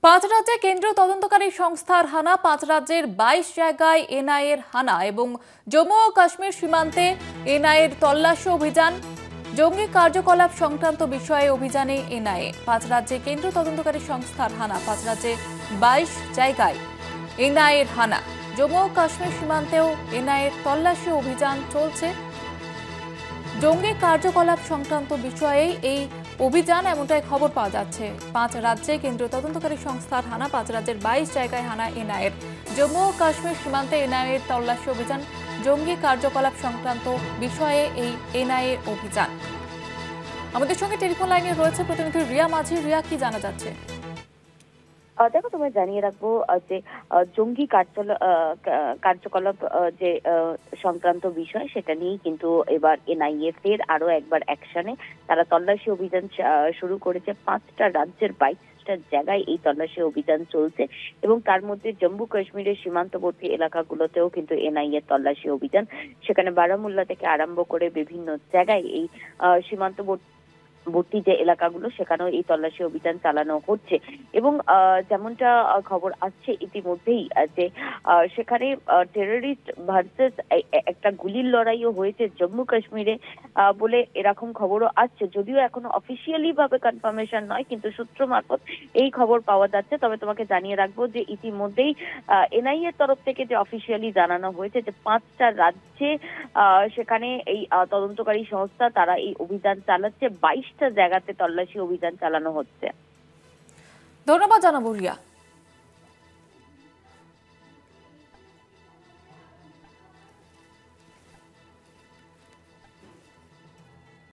পাঁচ রাজ্যে কেন্দ্রীয় তদন্তকারী সংস্থার হানা, পাঁচ রাজ্যের 22 জায়গায় এনআইএর হানা এবং জম্মু ও কাশ্মীর সীমান্তে এনআইএর তল্লাশি অভিযান। জঙ্গি কার্যকলাপ সংক্রান্ত বিষয়ে অভিযানে এনআইএ। পাঁচ রাজ্যে কেন্দ্রীয় তদন্তকারী সংস্থার হানা, পাঁচ রাজ্যে 22 জায়গায় এনআইএর হানা। জম্মু ও কাশ্মীর সীমান্তেও এনআইএর তল্লাশি অভিযান চলছে। জঙ্গি কার্যকলাপ সংক্রান্ত বিষয়ে এই অভিযান, এমনটাই খবর পাওয়া যাচ্ছে। পাঁচ রাজ্যে কেন্দ্রীয় তদন্তকারী সংস্থার হানা, পাঁচ রাজ্যের 22 জায়গায় হানা এনআইএর। জম্মু ও কাশ্মীর সীমান্তে এনআইএর তল্লাশি অভিযান। জঙ্গি কার্যকলাপ সংক্রান্ত বিষয়ে এই এনআইএর অভিযান। আমাদের সঙ্গে টেলিফোন লাইনে রয়েছে প্রতিনিধি রিয়া মাঝি। রিয়া, কি জানা যাচ্ছে? দেখো, তোমায় জানিয়ে রাখবো যে জঙ্গি কার্যকলাপ যে সংক্রান্ত বিষয়, সেটা নিয়েই কিন্তু এবার এনআইএ ফের আরো একবার অ্যাকশনে। তারা তল্লাশি অভিযান শুরু করেছে। 5টা রাজ্যের 22টা জায়গায় এই তল্লাশি অভিযান চলছে এবং তার মধ্যে জম্মু কাশ্মীরের সীমান্তবর্তী এলাকাগুলোতেও কিন্তু এনআইএ তল্লাশি অভিযান। সেখানে বারামুল্লা থেকে আরম্ভ করে বিভিন্ন জায়গায় এই সীমান্তবর্তী যে এলাকাগুলো, সেখানেও এই তল্লাশি অভিযান চালানো হচ্ছে এবং যেমনটা খবর আসছে ইতিমধ্যেই যে সেখানে টেররিস্ট ভার্সেস একটা গুলির লড়াইও হয়েছে জম্মু কাশ্মীরে বলে এরকম খবরও আসছে। যদিও এখনো অফিসিয়ালি ভাবে কনফার্মেশন নয়, কিন্তু সূত্র মারফত এই খবর পাওয়া যাচ্ছে। তবে তোমাকে জানিয়ে রাখবো যে ইতিমধ্যেই এনআইএ এর তরফ থেকে যে অফিসিয়ালি জানানো হয়েছে যে 5টা রাজ্যে সেখানে এই তদন্তকারী সংস্থা তারা এই অভিযান চালাচ্ছে। 22টা জায়গাতে তল্লাশি অভিযান চালানো হচ্ছে। ধন্যবাদ জানাবো রিয়া।